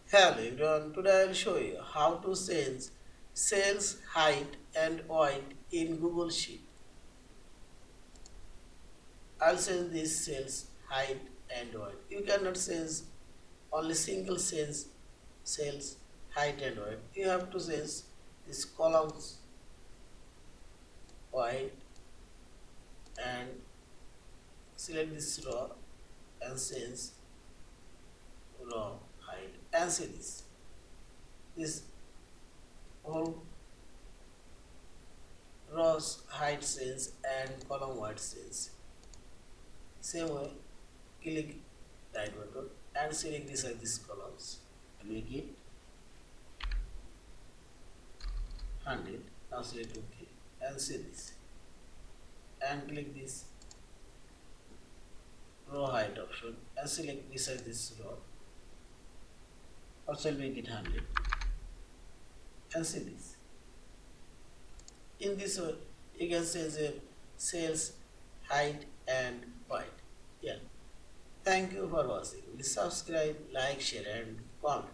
Hello everyone, today I will show you how to change cells height and weight in Google Sheet. I'll change these cells height and weight. You cannot change only single cells height and weight. You have to change these columns weight and select this row and change row height and see this whole rows height change and column weight change. Same way, click right button and select these columns. Make it 100. Now select OK and see this. And click this row height option and select beside this row. Also make it 100 and see this. In this way, you can change your cells height and weight. Yeah. Thank you for watching. Please subscribe, like, share and comment.